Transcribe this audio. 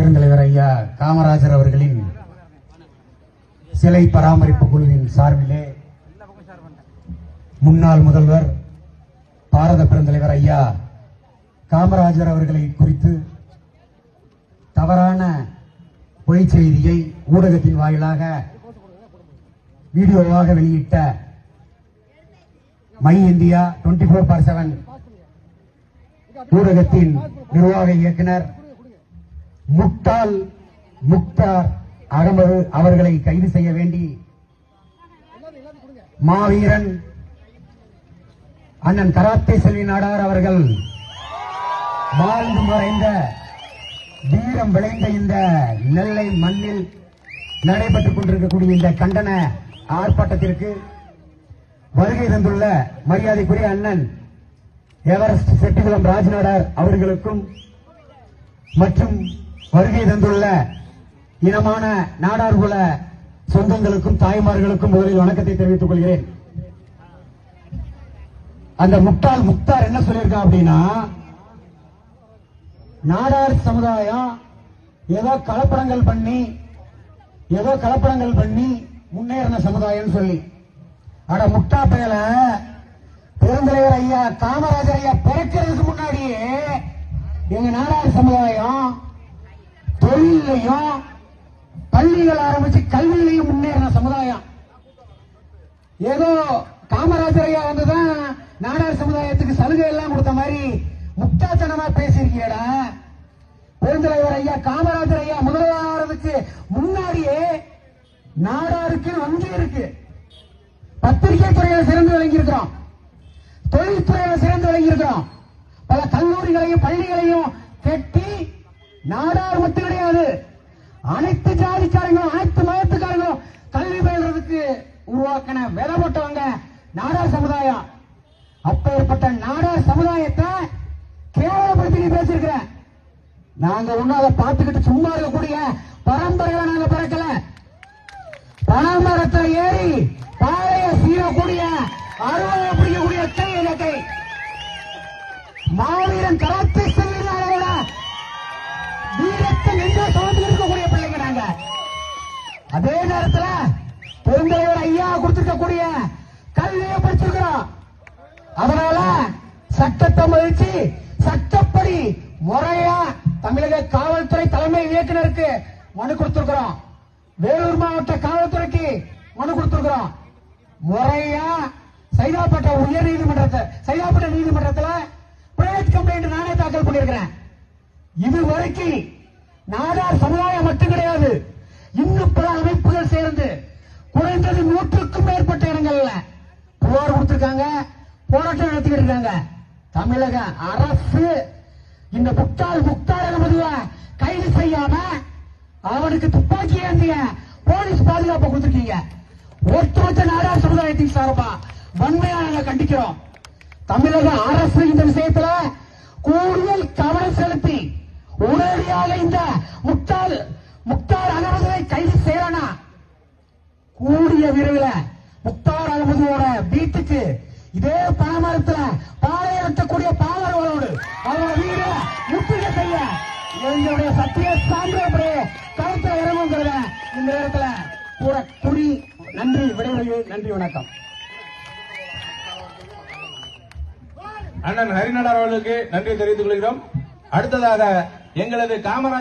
பெருந்தலைவர் ஐயா காமராஜர் அவர்களின் சிலை பராமரிப்பு குழுவின் சார்பிலே முன்னாள் முதல்வர் பாரத பெருந்தலைவர் ஐயா காமராஜர் அவர்களை குறித்து தவறான பொய் செய்தியை ஊடகத்தின் வாயிலாக வீடியோவாக வெளியிட்ட மை இந்தியா 24/7 ஊடகத்தின் நிர்வாக இயக்குனர் முக்தால் முக்தார் அகமது அவர்களை கைது செய்ய வேண்டி மாவீரன் அண்ணன் கராத்தே செல்வி நாடார் அவர்கள் வாழ்ந்து மறைந்த வீரம் விளைந்த இந்த நெல்லை மண்ணில் நடைபெற்றுக் கொண்டிருக்கக்கூடிய இந்த கண்டன ஆர்ப்பாட்டத்திற்கு வருகை தந்துள்ள மரியாதைக்குரிய அண்ணன் எவரெஸ்ட் செட்டிகுளம் ராஜ்நாடார் அவர்களுக்கும் மற்றும் வருகை தந்துள்ள இனமான நாடார்குல சொந்தங்களுக்கும் தாய்மார்களுக்கும் முதலில் வணக்கத்தை தெரிவித்துக் கொள்கிறேன். அந்த முக்தார் என்ன சொல்லியிருக்கா அப்படின்னா, நாடார் சமுதாயம் ஏதோ கலப்படங்கள் பண்ணி முன்னேறின சமுதாயம் சொல்லி, அட முக்தா பயல பெருந்தலைவர் ஐயா காமராஜர் ஐயா பிறக்கிறதுக்கு முன்னாடியே எங்க நாடார் சமுதாயம் தொழிலையும் பள்ளிகள் ஆரம்பிச்சு கல்வியிலையும் முன்னேறின சமுதாயம். ஏதோ காமராஜர் ஐயா வந்துதான் நாடார் சமுதாயத்துக்கு சலுகை எல்லாம் கொடுத்த மாதிரி முக்தாத்தனமா பேசியிருக்கீடா. பெருந்தலைவர் ஐயா காமராஜர் ஐயா முதல்வராகிறதுக்கு முன்னாடியே நாடாருக்கு வங்கி இருக்கு, பத்திரிகை துறையில சிறந்து விளங்கி இருக்கிறோம், தொழில்துறையில சிறந்து விளங்கி இருக்கிறோம், பல கல்லூரிகளையும் பள்ளிகளையும் கட்டி நாடார் மட்டும் கிடையாது அனைத்து ஜாதிக்காரங்களும் அனைத்து மதத்துக்காரங்களும் கல்வி பயில்றதுக்கு உருவாக்கின விதை போட்டவங்க நாடார் சமுதாயம். அப்பேற்பட்ட நாடார் சமுதாயத்தை கேவலப்படுத்தி நீ பேசியிருக்கிற. நாங்க ஒன்னும் அதை பார்த்துக்கிட்டு சும்மா இருக்கக்கூடிய பரம்பரைகளை நாங்க பிறக்கல. பணமரத்தை ஏறி பாளைய சீரக்கூடிய அறுவடை பிடிக்கக்கூடிய கை மாவீரன் கராத்தே செல்வினாரோட வீரத்தை நெஞ்ச சமத்தில் இருக்கக்கூடிய பிள்ளைங்க நாங்க. அதே நேரத்தில் பெருந்தலைவர் ஐயா கொடுத்திருக்கக்கூடிய கல்வியை படிச்சிருக்கிறோம். அதனால சட்டத்தை மதிச்சு சட்டப்படி முறையா தமிழக காவல்துறை தலைமை இயக்குநருக்கு மனு கொடுத்திருக்கிறோம், வேலூர் மாவட்ட காவல்துறைக்கு மனு கொடுத்திருக்கிறோம். முறையா சைதாப்பேட்டை உயர் நீதிமன்றத்தில் பிரைவேட் கம்ப்ளைண்ட் நானே தாக்கல் பண்ணியிருக்கிறேன். இதுவரைக்கும் நாடார் சமுதாயம் மட்டும் கிடையாது, இன்னும் பல அமைப்புகள் சேர்ந்து குறைந்தது 100க்கும் மேற்பட்ட இடங்கள்ல புகார் கொடுத்திருக்காங்க, போராட்டம் நடத்திக்கிட்டு இருக்காங்க. தமிழக அரசு இந்த முக்தார் அகமதுவை கைது செய்யாம அவனுக்கு துப்பாக்கி ஏந்திய போலீஸ் பாதுகாப்பு கொடுத்திருக்கீங்க. ஒட்டுமொத்த நாடார் சமுதாயத்தின் சார்பா வன்மையாக கண்டிக்கிறோம். தமிழக அரசு இந்த விஷயத்தில் கூடுதல் கவனம் செலுத்தி உடனடியாக இந்த முக்தார் அகமதுவை கைது செய்யலாம். கூடிய விரைவில் முக்தார் அகமதுவோட வீட்டுக்கு இதே பணமரத்தில் பாளையக்கூடிய பாவர்களோடு அவரோட வீடு முற்றுகை செய்ய எங்களுடைய சத்திய சான்றே களத்தில் இறங்குங்கிறத இந்த நேரத்தில் கூட கூறி நன்றி விடைபெறுகிறேன். நன்றி, வணக்கம். அண்ணன் ஹரிநாடார் அவர்களுக்கு நன்றி தெரிவித்துக் கொள்கிறோம். அடுத்ததாக எங்களது காமராஜர்